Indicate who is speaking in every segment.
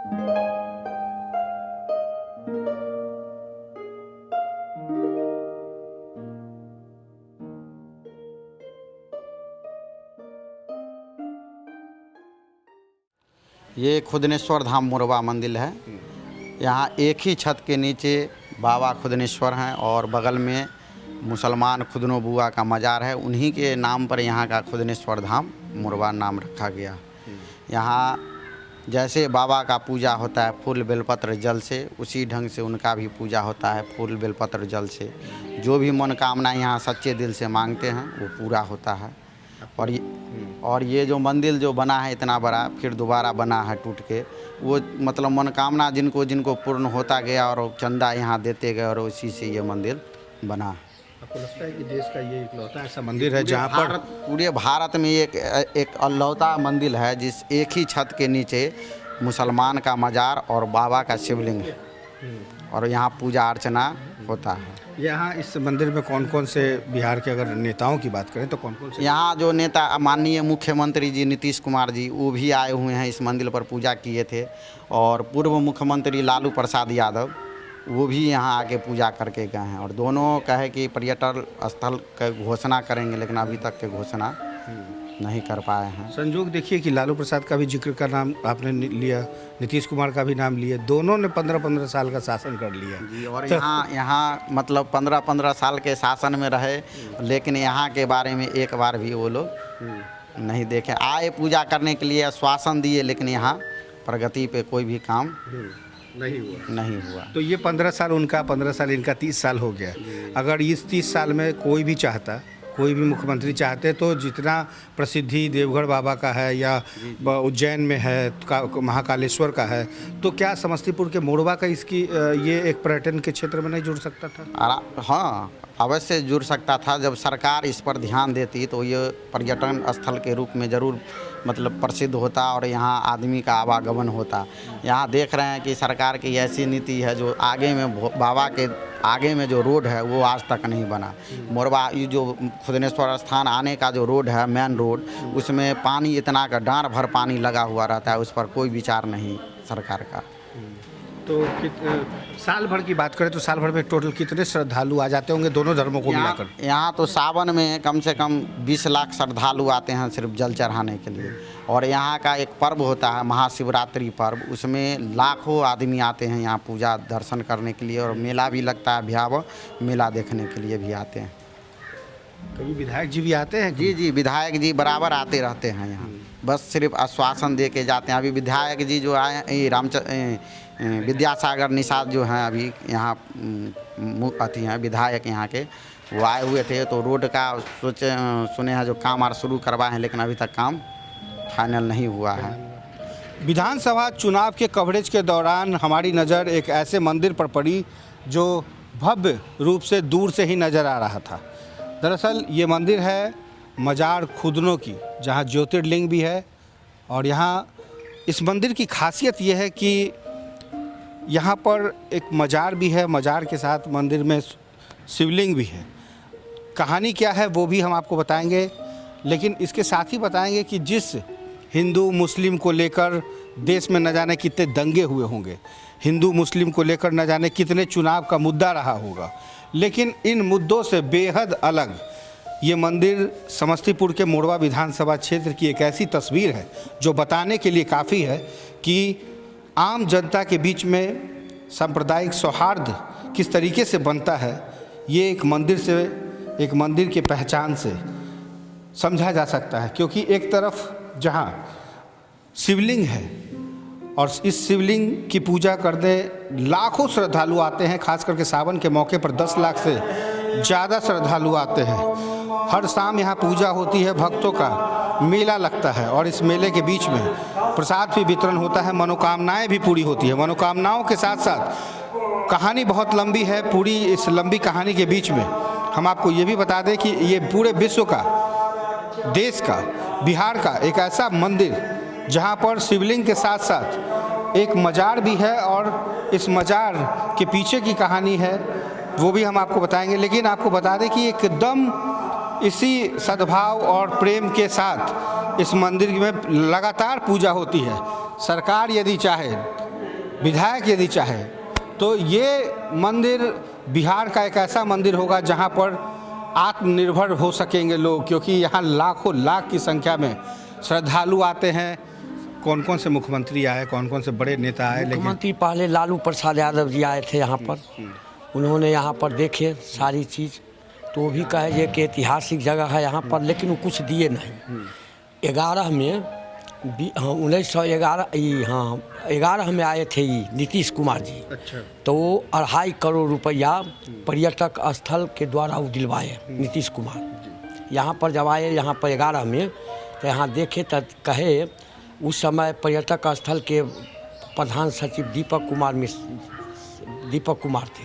Speaker 1: ये खुदनेश्वर धाम मुरवा मंदिर है। यहाँ एक ही छत के नीचे बाबा खुदनेश्वर हैं और बगल में मुसलमान खुदनो बुआ का मज़ार है। उन्हीं के नाम पर यहाँ का खुदनेश्वर धाम मुरवा नाम रखा गया। यहाँ जैसे बाबा का पूजा होता है फूल बेलपत्र जल से, उसी ढंग से उनका भी पूजा होता है फूल बेलपत्र जल से। जो भी मनोकामना यहाँ सच्चे दिल से मांगते हैं वो पूरा होता है। और ये जो मंदिर जो बना है इतना बड़ा, फिर दोबारा बना है टूट के, वो मतलब मनोकामना जिनको पूर्ण होता गया और चंदा यहाँ देते गए और उसी से ये मंदिर बना।
Speaker 2: आपको लगता है कि देश का ये इकलौता ऐसा मंदिर है जहाँ पर
Speaker 1: पूरे भारत में एक इकलौता मंदिर है जिस एक ही छत के नीचे मुसलमान का मज़ार और बाबा का शिवलिंग है और यहाँ पूजा अर्चना होता है।
Speaker 2: यहाँ इस मंदिर में कौन कौन से बिहार के अगर नेताओं की बात करें तो कौन कौन से?
Speaker 1: यहाँ जो नेता माननीय मुख्यमंत्री जी नीतीश कुमार जी वो भी आए हुए हैं, इस मंदिर पर पूजा किए थे। और पूर्व मुख्यमंत्री लालू प्रसाद यादव वो भी यहाँ आके पूजा करके गए हैं और दोनों कहे कि पर्यटन स्थल का घोषणा करेंगे, लेकिन अभी तक के घोषणा नहीं कर पाए हैं।
Speaker 2: संजोग देखिए कि लालू प्रसाद का भी जिक्र का नाम आपने लिया, नीतीश कुमार का भी नाम लिए, दोनों ने 15-15 साल का शासन कर लिया
Speaker 1: जी। और यहाँ मतलब 15-15 साल के शासन में रहे, लेकिन यहाँ के बारे में एक बार भी वो लोग नहीं देखे। आए पूजा करने के लिए, आश्वासन दिए, लेकिन यहाँ प्रगति पे कोई भी काम नहीं हुआ।
Speaker 2: तो ये 15 साल उनका, 15 साल इनका, 30 साल हो गया। अगर इस 30 साल में कोई भी चाहता, कोई भी मुख्यमंत्री चाहते तो जितना प्रसिद्धि देवगढ़ बाबा का है या उज्जैन में है, महाकालेश्वर का है, तो क्या समस्तीपुर के मोरवा का इसकी ये एक पर्यटन के क्षेत्र में नहीं जुड़ सकता था?
Speaker 1: हाँ, अवश्य जुड़ सकता था। जब सरकार इस पर ध्यान देती तो ये पर्यटन स्थल के रूप में ज़रूर मतलब प्रसिद्ध होता और यहाँ आदमी का आवागमन होता। यहाँ देख रहे हैं कि सरकार की ऐसी नीति है जो आगे में बाबा के आगे में जो रोड है वो आज तक नहीं बना। मोरवा ये जो खुदनेश्वर स्थान आने का जो रोड है, मेन रोड, उसमें पानी इतना का डाँड़ भर पानी लगा हुआ रहता है, उस पर कोई विचार नहीं सरकार का।
Speaker 2: तो साल भर की बात करें तो साल भर में टोटल कितने श्रद्धालु आ जाते होंगे दोनों धर्मों को मिलाकर?
Speaker 1: यहाँ तो सावन में कम से कम 20 लाख श्रद्धालु आते हैं सिर्फ जल चढ़ाने के लिए। और यहाँ का एक पर्व होता है महाशिवरात्रि पर्व, उसमें लाखों आदमी आते हैं यहाँ पूजा दर्शन करने के लिए। और मेला भी लगता है, भयावह मेला देखने के लिए भी आते हैं।
Speaker 2: कभी विधायक जी भी आते हैं?
Speaker 1: जी, विधायक जी बराबर आते रहते हैं यहाँ, बस सिर्फ आश्वासन दे के जाते हैं। अभी विधायक जी जो आए विद्यासागर निषाद जो हैं अभी यहाँ अति हैं विधायक यहाँ के, वो आए हुए थे तो रोड का सुने हैं जो काम और शुरू करवाए हैं, लेकिन अभी तक काम फाइनल नहीं हुआ है।
Speaker 2: विधानसभा चुनाव के कवरेज के दौरान हमारी नज़र एक ऐसे मंदिर पर पड़ी जो भव्य रूप से दूर से ही नज़र आ रहा था। दरअसल ये मंदिर है मजार खुदनों की, जहाँ ज्योतिर्लिंग भी है। और यहाँ इस मंदिर की खासियत ये है कि यहाँ पर एक मजार भी है, मजार के साथ मंदिर में शिवलिंग भी है। कहानी क्या है वो भी हम आपको बताएंगे, लेकिन इसके साथ ही बताएंगे कि जिस हिंदू मुस्लिम को लेकर देश में न जाने कितने दंगे हुए होंगे, हिंदू मुस्लिम को लेकर न जाने कितने चुनाव का मुद्दा रहा होगा, लेकिन इन मुद्दों से बेहद अलग ये मंदिर समस्तीपुर के मोरवा विधानसभा क्षेत्र की एक ऐसी तस्वीर है जो बताने के लिए काफ़ी है कि आम जनता के बीच में सांप्रदायिक सौहार्द किस तरीके से बनता है। ये एक मंदिर से, एक मंदिर की पहचान से समझा जा सकता है। क्योंकि एक तरफ जहाँ शिवलिंग है और इस शिवलिंग की पूजा करने लाखों श्रद्धालु आते हैं, खास करके सावन के मौके पर 10 लाख से ज़्यादा श्रद्धालु आते हैं। हर शाम यहाँ पूजा होती है, भक्तों का मेला लगता है और इस मेले के बीच में प्रसाद भी वितरण होता है, मनोकामनाएं भी पूरी होती है। मनोकामनाओं के साथ साथ कहानी बहुत लंबी है। पूरी इस लंबी कहानी के बीच में हम आपको ये भी बता दें कि ये पूरे विश्व का, देश का, बिहार का एक ऐसा मंदिर जहाँ पर शिवलिंग के साथ साथ एक मजार भी है और इस मजार के पीछे की कहानी है वो भी हम आपको बताएंगे। लेकिन आपको बता दें कि एकदम इसी सद्भाव और प्रेम के साथ इस मंदिर में लगातार पूजा होती है। सरकार यदि चाहे विधायक यदि चाहे तो ये मंदिर बिहार का एक ऐसा मंदिर होगा जहाँ पर आत्मनिर्भर हो सकेंगे लोग, क्योंकि यहाँ लाखों लाख की संख्या में श्रद्धालु आते हैं। कौन कौन से मुख्यमंत्री आए, कौन कौन से बड़े नेता आए, लेकिन
Speaker 3: मुख्यमंत्री पहले लालू प्रसाद यादव जी आए थे यहाँ पर। उन्होंने यहाँ पर देखे सारी चीज़, तो वो भी कहे कि ऐतिहासिक जगह है यहाँ पर, लेकिन वो कुछ दिए नहीं। 11 में 1911 में आए थे ये नीतीश कुमार जी।
Speaker 2: अच्छा।
Speaker 3: तो वो 2.5 करोड़ रुपया पर्यटक स्थल के द्वारा वो दिलवाए नीतीश कुमार। यहाँ पर जब आए यहाँ पर 11 में, तो यहाँ देखे तो कहे उस समय पर्यटक स्थल के प्रधान सचिव दीपक कुमार थे।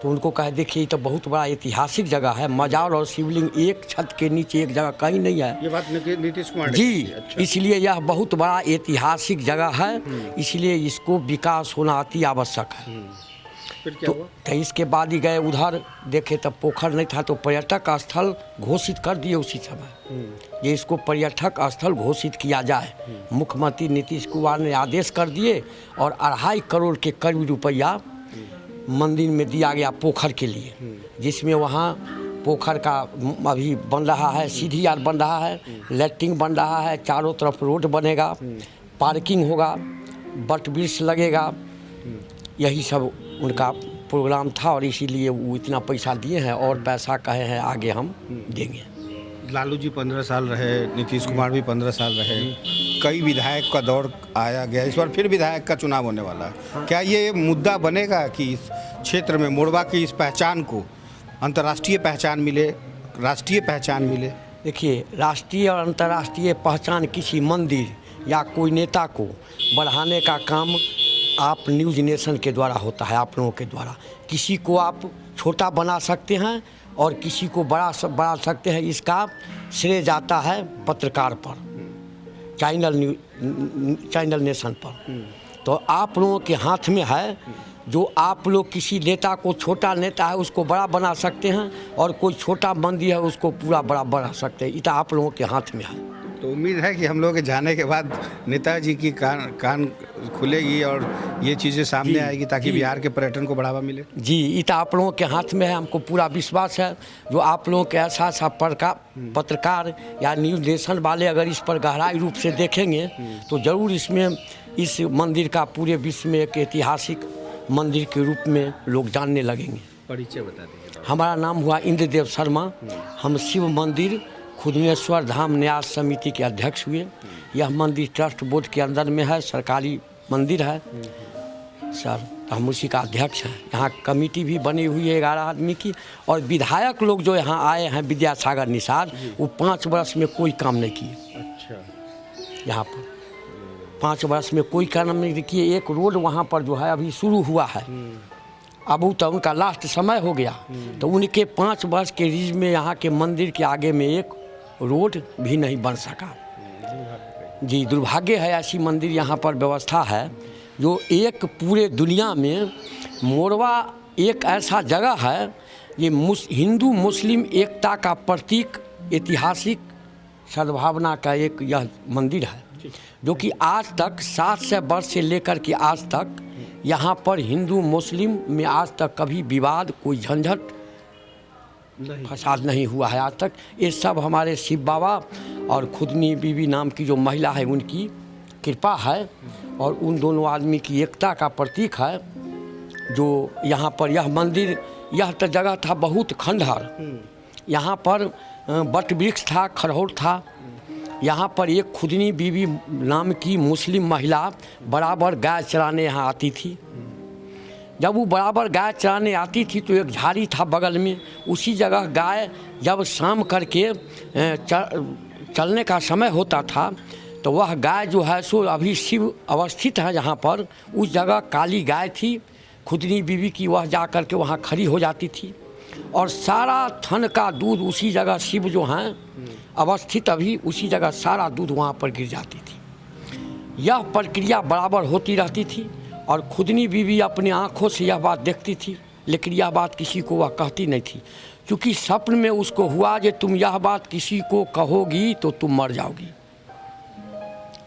Speaker 3: तो उनको कहे देखिए ये तो बहुत बड़ा ऐतिहासिक जगह है, मजार और शिवलिंग एक छत के नीचे एक जगह कहीं नहीं है।
Speaker 2: ये बात नीतीश कुमार ने
Speaker 3: जी।
Speaker 2: की। अच्छा।
Speaker 3: इसलिए यह बहुत बड़ा ऐतिहासिक जगह है, इसलिए इसको विकास होना अति आवश्यक है।
Speaker 2: फिर क्या हुआ?
Speaker 3: तो इसके बाद ही गए उधर देखे तब पोखर नहीं था, तो पर्यटक स्थल घोषित कर दिए उसी समय। ये इसको पर्यटक स्थल घोषित किया जाए। मुख्यमंत्री नीतीश कुमार ने आदेश कर दिए और 2.5 करोड़ के करीब रुपया मंदिर में दिया गया पोखर के लिए, जिसमें वहाँ पोखर का अभी बन रहा है, सीढ़ी यार बन रहा है, लैट्रिन बन रहा है, चारों तरफ रोड बनेगा, पार्किंग होगा, बट वृक्ष लगेगा। यही सब उनका प्रोग्राम था और इसीलिए वो इतना पैसा दिए हैं और पैसा कहे हैं आगे हम देंगे।
Speaker 2: लालू जी 15 साल रहे, नीतीश कुमार भी 15 साल रहे, कई विधायक का दौर आया गया, इस बार फिर विधायक का चुनाव होने वाला है। क्या ये मुद्दा बनेगा कि इस क्षेत्र में मोरवा की इस पहचान को अंतर्राष्ट्रीय पहचान मिले, राष्ट्रीय पहचान मिले?
Speaker 3: देखिए, राष्ट्रीय और अंतर्राष्ट्रीय पहचान किसी मंदिर या कोई नेता को बढ़ाने का काम आप न्यूज़ नेशन के द्वारा होता है, आप लोगों के द्वारा। किसी को आप छोटा बना सकते हैं और किसी को बढ़ा सकते हैं, इसका श्रेय जाता है पत्रकार पर, चैनल नेशन पर। तो आप लोगों के हाथ में है, जो आप लोग किसी नेता को, छोटा नेता है उसको बड़ा बना सकते हैं और कोई छोटा मंदिर है उसको पूरा बड़ा बना सकते हैं। इतना आप लोगों के हाथ में है।
Speaker 2: तो उम्मीद है कि हम लोग के जाने के बाद नेताजी की कान खुलेगी और ये चीज़ें सामने आएगी ताकि बिहार के पर्यटन को बढ़ावा मिले।
Speaker 3: जी, इतना आप लोगों के हाथ में है, हमको पूरा विश्वास है। जो आप लोगों के ऐसा पत्रकार या न्यूज़ नेशन वाले अगर इस पर गहराई रूप से देखेंगे तो ज़रूर इसमें इस मंदिर का पूरे विश्व में एक ऐतिहासिक मंदिर के रूप में लोग जानने लगेंगे।
Speaker 2: परिचय बता दीजिए।
Speaker 3: हमारा नाम हुआ इंद्रदेव शर्मा। हम शिव मंदिर खुदनेश्वर धाम न्यास समिति के अध्यक्ष हुए। यह मंदिर ट्रस्ट बोर्ड के अंदर में है, सरकारी मंदिर है सर। हम उसी का अध्यक्ष हैं। यहाँ कमेटी भी बनी हुई है 11 आदमी की, और विधायक लोग जो यहाँ आए हैं विद्यासागर निषाद, वो 5 वर्ष में कोई काम नहीं किए।
Speaker 2: अच्छा।
Speaker 3: यहाँ पर 5 वर्ष में कोई काम नहीं किए। एक रोड वहाँ पर जो है अभी शुरू हुआ है, अब तो उनका लास्ट समय हो गया, तो उनके 5 वर्ष के रीज में यहाँ के मंदिर के आगे में एक रोड भी नहीं बन सका। जी, दुर्भाग्य है। ऐसी मंदिर यहाँ पर व्यवस्था है जो एक पूरे दुनिया में, मोरवा एक ऐसा जगह है ये हिंदू मुस्लिम एकता का प्रतीक, ऐतिहासिक सद्भावना का एक यह मंदिर है, जो कि आज तक 700 वर्ष से लेकर के आज तक यहाँ पर हिंदू मुस्लिम में आज तक कभी विवाद, कोई झंझट, फसाद नहीं हुआ है आज तक। ये सब हमारे शिव बाबा और खुदनी बीबी नाम की जो महिला है उनकी कृपा है, और उन दोनों आदमी की एकता का प्रतीक है। जो यहाँ पर यह मंदिर, यह तो जगह था बहुत खंडहर, यहाँ पर बट वृक्ष था, खरहोर था। यहाँ पर एक खुदनी बीबी नाम की मुस्लिम महिला बराबर गाय चराने यहाँ आती थी। जब वो बराबर गाय चराने आती थी तो एक झाड़ी था बगल में, उसी जगह गाय जब शाम करके चलने का समय होता था तो वह गाय जो है सो अभी शिव अवस्थित है जहाँ पर, उस जगह काली गाय थी खुदनी बीबी की, वह जा कर के वहाँ खड़ी हो जाती थी और सारा थन का दूध उसी जगह शिव जो हैं अवस्थित अभी उसी जगह सारा दूध वहाँ पर गिर जाती थी। यह प्रक्रिया बराबर होती रहती थी और खुदनी बीवी अपनी आँखों से यह बात देखती थी, लेकिन यह बात किसी को वह कहती नहीं थी, क्योंकि स्वप्न में उसको हुआ कि तुम यह बात किसी को कहोगी तो तुम मर जाओगी।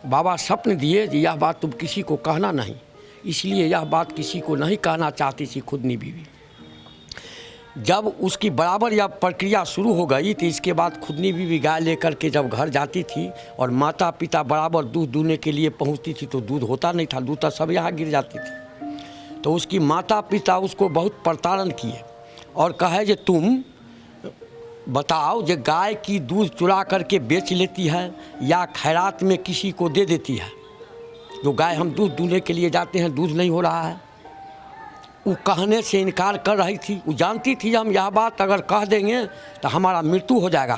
Speaker 3: बाबा स्वप्न दिए कि यह बात तुम किसी को कहना नहीं, इसलिए यह बात किसी को नहीं कहना चाहती थी खुदनी बीवी। जब उसकी बराबर यह प्रक्रिया शुरू हो गई तो इसके बाद खुदनी बीवी गाय लेकर के जब घर जाती थी और माता पिता बराबर दूध दूहने के लिए पहुंचती थी तो दूध होता नहीं था, दूध तो सब यहाँ गिर जाती थी। तो उसकी माता पिता उसको बहुत प्रताड़न किए और कहे जे तुम बताओ जे गाय की दूध चुरा करके बेच लेती है या खैरात में किसी को दे देती है। जो गाय हम दूध दूहने के लिए जाते हैं दूध नहीं हो रहा है, वो कहने से इनकार कर रही थी। वो जानती थी हम यह बात अगर कह देंगे तो हमारा मृत्यु हो जाएगा,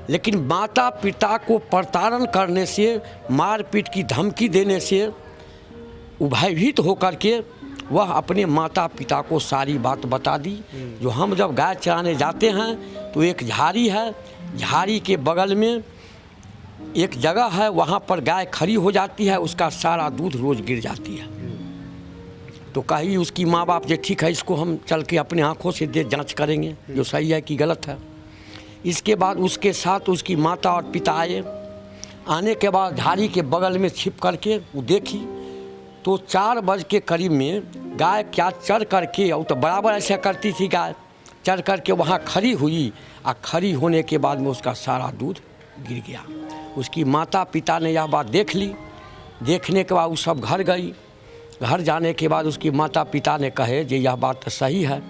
Speaker 3: लेकिन माता पिता को प्रताड़न करने से, मारपीट की धमकी देने से भयभीत होकर के वह अपने माता पिता को सारी बात बता दी। जो हम जब गाय चराने जाते हैं तो एक झाड़ी है, झाड़ी के बगल में एक जगह है, वहाँ पर गाय खड़ी हो जाती है, उसका सारा दूध रोज़ गिर जाती है। तो कही उसकी माँ बाप जे ठीक है इसको हम चल के अपने आँखों से दे जांच करेंगे जो सही है कि गलत है। इसके बाद उसके साथ उसकी माता और पिता आए। आने के बाद झाड़ी के बगल में छिप करके वो देखी तो 4 बज के करीब में गाय क्या चढ़ करके, और तो बराबर ऐसा करती थी गाय, चढ़ करके वहाँ खड़ी हुई और खड़ी होने के बाद में उसका सारा दूध गिर गया। उसकी माता पिता ने यह बात देख ली। देखने के बाद वो सब घर गई। घर जाने के बाद उसकी माता पिता ने कहे जे यह बात तो सही है।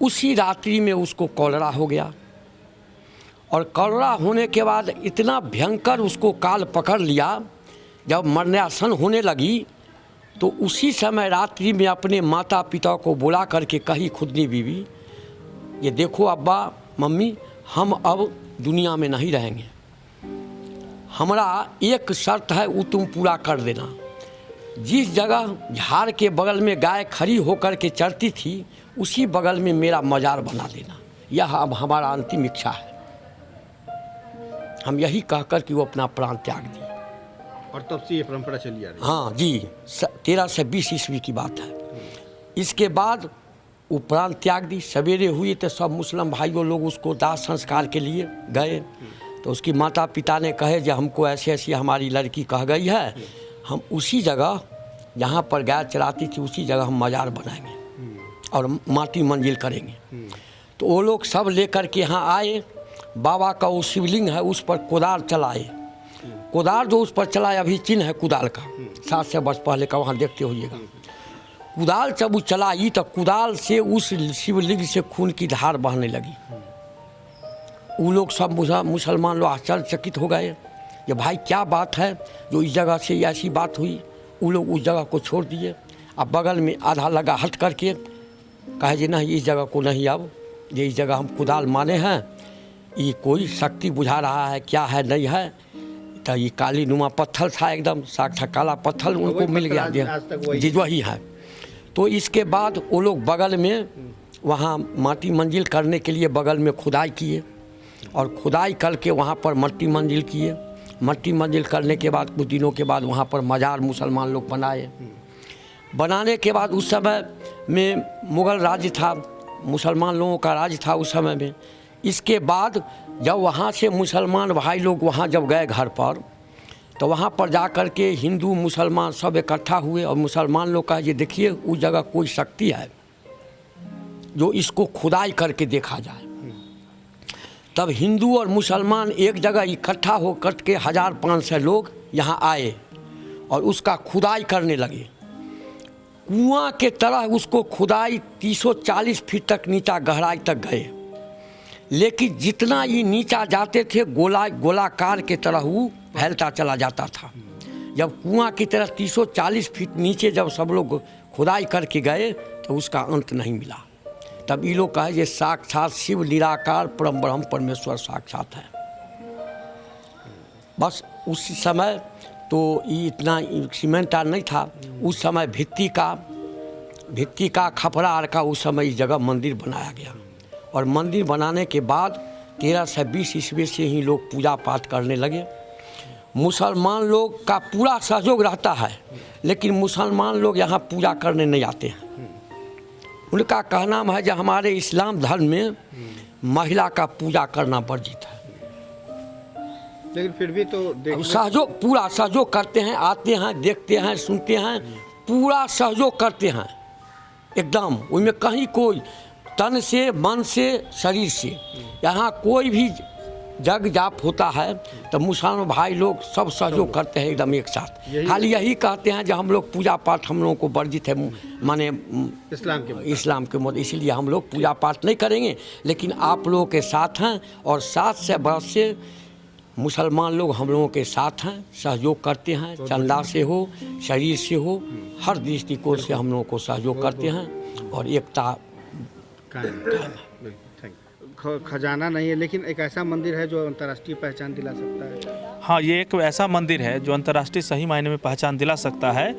Speaker 3: उसी रात्रि में उसको कॉलरा हो गया और कॉलरा होने के बाद इतना भयंकर उसको काल पकड़ लिया। जब मरण्यासन होने लगी तो उसी समय रात्रि में अपने माता पिता को बुला करके कही खुदनी बीवी, ये देखो अब्बा मम्मी, हम अब दुनिया में नहीं रहेंगे, हमारा एक शर्त है वो तुम पूरा कर देना। जिस जगह झाड़ के बगल में गाय खड़ी होकर के चरती थी उसी बगल में मेरा मजार बना देना, यह अब हमारा अंतिम इच्छा है। हम यही कहकर कि वो अपना प्राण त्याग दी।
Speaker 2: और तब से ये परंपरा चली आ रही है।
Speaker 3: हाँ जी, 13 से 20 ईस्वी की बात है। इसके बाद वो प्राण त्याग दी। सवेरे हुई तो सब मुस्लिम भाइयों लोग उसको दाह संस्कार के लिए गए। तो उसकी माता पिता ने कहे जो हमको ऐसे ऐसी हमारी लड़की कह गई है, हम उसी जगह जहाँ पर गाय चराती थी उसी जगह हम मजार बनाएंगे और माटी मंजिल करेंगे। तो वो लोग सब लेकर के यहाँ आए। बाबा का वो शिवलिंग है उस पर कुदाल चलाए। कुदाल जो उस पर चलाए, अभी चिन्ह है कुदाल का, 7 से वर्ष पहले का, वहाँ देखते होइएगा। कुदाल जब वो चलाई तो कुदाल से उस शिवलिंग से खून की धार बहने लगी। वो लोग सब मुसलमान लोग आश्चर्यचकित हो गए कि भाई क्या बात है जो इस जगह से ऐसी बात हुई। वो लोग उस जगह को छोड़ दिए। अब बगल में आधा लगा हट करके कहे जी नहीं इस जगह को नहीं, अब ये इस जगह हम कुदाल माने हैं, ये कोई शक्ति बुझा रहा है क्या है नहीं है। तो ये काली नुमा पत्थर था, एकदम साक्षात काला पत्थर उनको मिल गया जी, वही है। तो इसके बाद वो लोग बगल में वहाँ माटी मंजिल करने के लिए बगल में खुदाई किए और खुदाई करके वहाँ पर मट्टी मंजिल किए। मट्टी मंजिल करने के बाद कुछ दिनों के बाद वहाँ पर मजार मुसलमान लोग बनाए। बनाने के बाद उस समय में मुग़ल राज्य था, मुसलमान लोगों का राज्य था उस समय में। इसके बाद जब वहाँ से मुसलमान भाई लोग वहाँ जब गए घर पर, तो वहाँ पर जा कर के हिंदू मुसलमान सब इकट्ठा हुए और मुसलमान लोग कहा ये देखिए उस जगह कोई शक्ति है जो इसको खुदाई करके देखा जाए। तब हिंदू और मुसलमान एक जगह इकट्ठा हो कर के 1500 लोग यहाँ आए और उसका खुदाई करने लगे। कुआं के तरह उसको खुदाई 340 फीट तक नीचा गहराई तक गए, लेकिन जितना ये नीचा जाते थे गोलाकार के तरह वो फैलता चला जाता था। जब कुआं की तरह 340 फीट नीचे जब सब लोग खुदाई करके गए तो उसका अंत नहीं मिला। तब ये लोग कहे ये साक्षात शिव निराकार परम ब्रह्म परमेश्वर साक्षात है। बस उस समय तो ये इतना सीमेंट नहीं था। उस समय भित्ती का खपरा आर का उस समय इस जगह मंदिर बनाया गया और मंदिर बनाने के बाद 13 से 20 ईस्वी से ही लोग पूजा पाठ करने लगे। मुसलमान लोग का पूरा सहयोग रहता है, लेकिन मुसलमान लोग यहाँ पूजा करने नहीं आते हैं। उनका कहना है जो हमारे इस्लाम धर्म में महिला का पूजा करना वर्जित है,
Speaker 2: लेकिन फिर भी तो
Speaker 3: सहयोग पूरा सहयोग करते हैं, आते हैं, देखते हैं, सुनते हैं, पूरा सहयोग करते हैं एकदम, उनमें कहीं कोई तन से, मन से, शरीर से, यहाँ कोई भी जग जाप होता है तो मुसलमान भाई लोग सब सहयोग करते हैं एकदम एक साथ। खाली यही कहते हैं जो हम लोग पूजा पाठ हम लोगों को वर्जित है, माने इस्लाम के मत, इसीलिए हम लोग पूजा पाठ नहीं करेंगे, लेकिन आप लोगों के साथ हैं और 7 से वर्ष से मुसलमान लोग हम लोगों के साथ हैं, सहयोग करते हैं, चंदा से हो, शरीर से हो, हर दृष्टिकोण से हम लोगों को सहयोग करते हैं और एकता
Speaker 2: खजाना नहीं है, लेकिन एक ऐसा मंदिर है जो अंतर्राष्ट्रीय पहचान दिला सकता है।
Speaker 4: हाँ, ये एक ऐसा मंदिर है जो अंतर्राष्ट्रीय सही मायने में पहचान दिला सकता है।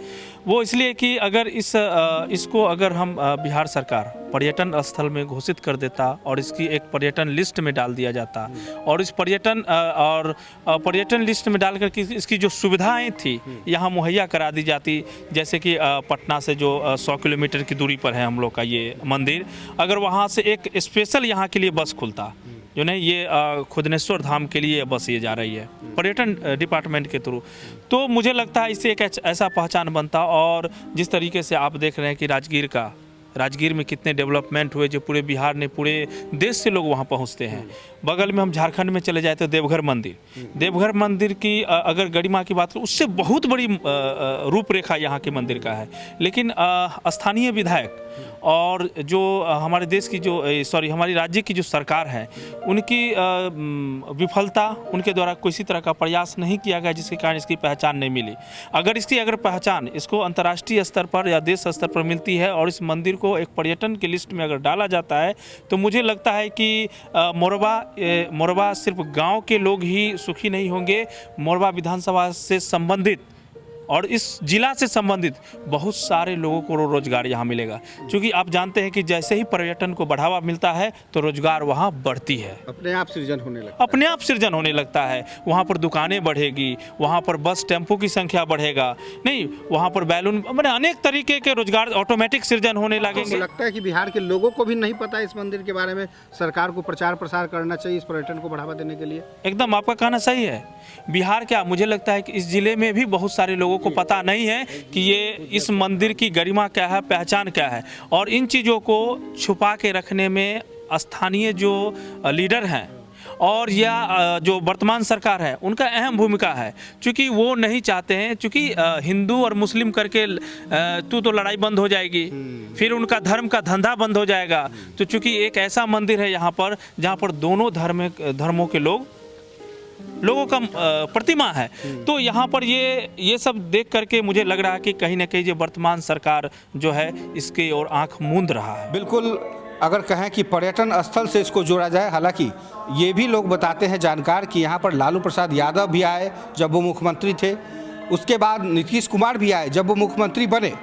Speaker 4: वो इसलिए कि अगर इसको अगर हम बिहार सरकार पर्यटन स्थल में घोषित कर देता और इसकी एक पर्यटन लिस्ट में डाल दिया जाता और इस पर्यटन लिस्ट में डाल कर इसकी जो सुविधाएं थी यहाँ मुहैया करा दी जाती, जैसे कि पटना से जो 100 किलोमीटर की दूरी पर है हम लोग का ये मंदिर, अगर वहाँ से एक स्पेशल यहाँ के लिए बस खुलता, जो नहीं ये खुदनेश्वर धाम के लिए बस ये जा रही है पर्यटन डिपार्टमेंट के थ्रू, तो मुझे लगता है इससे एक ऐसा पहचान बनता। और जिस तरीके से आप देख रहे हैं कि राजगीर में कितने डेवलपमेंट हुए, जो पूरे बिहार ने, पूरे देश से लोग वहाँ पहुँचते हैं। बगल में हम झारखंड में चले जाए तो देवघर मंदिर की अगर गरिमा की बात करें, उससे बहुत बड़ी रूपरेखा यहाँ के मंदिर का है। लेकिन स्थानीय विधायक और जो हमारे देश की हमारी राज्य की जो सरकार है, उनकी विफलता, उनके द्वारा किसी तरह का प्रयास नहीं किया गया, जिसके कारण इसकी पहचान नहीं मिली। अगर पहचान इसको अंतर्राष्ट्रीय स्तर पर या देश स्तर पर मिलती है और इस मंदिर को एक पर्यटन की लिस्ट में अगर डाला जाता है, तो मुझे लगता है कि मोरबा सिर्फ गांव के लोग ही सुखी नहीं होंगे, मोरबा विधानसभा से संबंधित और इस जिला से संबंधित बहुत सारे लोगों को रोजगार यहाँ मिलेगा। क्योंकि आप जानते हैं कि जैसे ही पर्यटन को बढ़ावा मिलता है तो रोजगार वहाँ बढ़ती है,
Speaker 2: अपने आप सृजन होने लगता है। वहाँ पर दुकानें बढ़ेगी, वहाँ पर बस टेम्पो की संख्या बढ़ेगा, नहीं वहाँ पर बैलून, मैंने अनेक तरीके के रोजगार ऑटोमेटिक सृजन होने लगेंगे। लगता है कि बिहार के लोगों को भी नहीं पता इस मंदिर के बारे में, सरकार को प्रचार प्रसार करना चाहिए इस पर्यटन को बढ़ावा देने के लिए।
Speaker 4: एकदम आपका कहना सही है। बिहार क्या, मुझे लगता है कि इस जिले में भी बहुत सारे लोगों को पता नहीं है कि ये इस मंदिर की गरिमा क्या है, पहचान क्या है, और इन चीज़ों को छुपा के रखने में स्थानीय जो लीडर हैं और या जो वर्तमान सरकार है उनका अहम भूमिका है। क्योंकि वो नहीं चाहते हैं, क्योंकि हिंदू और मुस्लिम करके तो लड़ाई बंद हो जाएगी, फिर उनका धर्म का धंधा बंद हो जाएगा। तो चूँकि एक ऐसा मंदिर है यहाँ पर जहाँ पर दोनों धर्मों के लोगों का प्रतिमा है, तो यहाँ पर ये सब देख करके मुझे लग रहा है कि कहीं ना कहीं जो वर्तमान सरकार जो है इसके और आंख मूंद रहा है।
Speaker 2: बिल्कुल, अगर कहें कि पर्यटन स्थल से इसको जोड़ा जाए, हालांकि ये भी लोग बताते हैं जानकार कि यहाँ पर लालू प्रसाद यादव भी आए जब वो मुख्यमंत्री थे, उसके बाद नीतीश कुमार भी आए जब वो मुख्यमंत्री बने।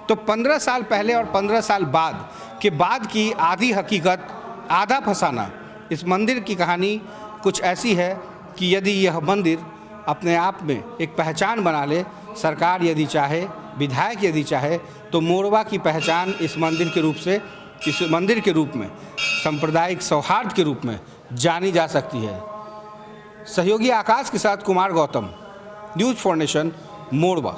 Speaker 2: तो 15 साल पहले और 15 साल बाद की आधी हकीकत, आधा फसाना, इस मंदिर की कहानी कुछ ऐसी है कि यदि यह मंदिर अपने आप में एक पहचान बना ले, सरकार यदि चाहे, विधायक यदि चाहे, तो मोरबा की पहचान इस मंदिर के रूप में सांप्रदायिक सौहार्द के रूप में जानी जा सकती है। सहयोगी आकाश के साथ Kumar Gautam, news for nation, Morba.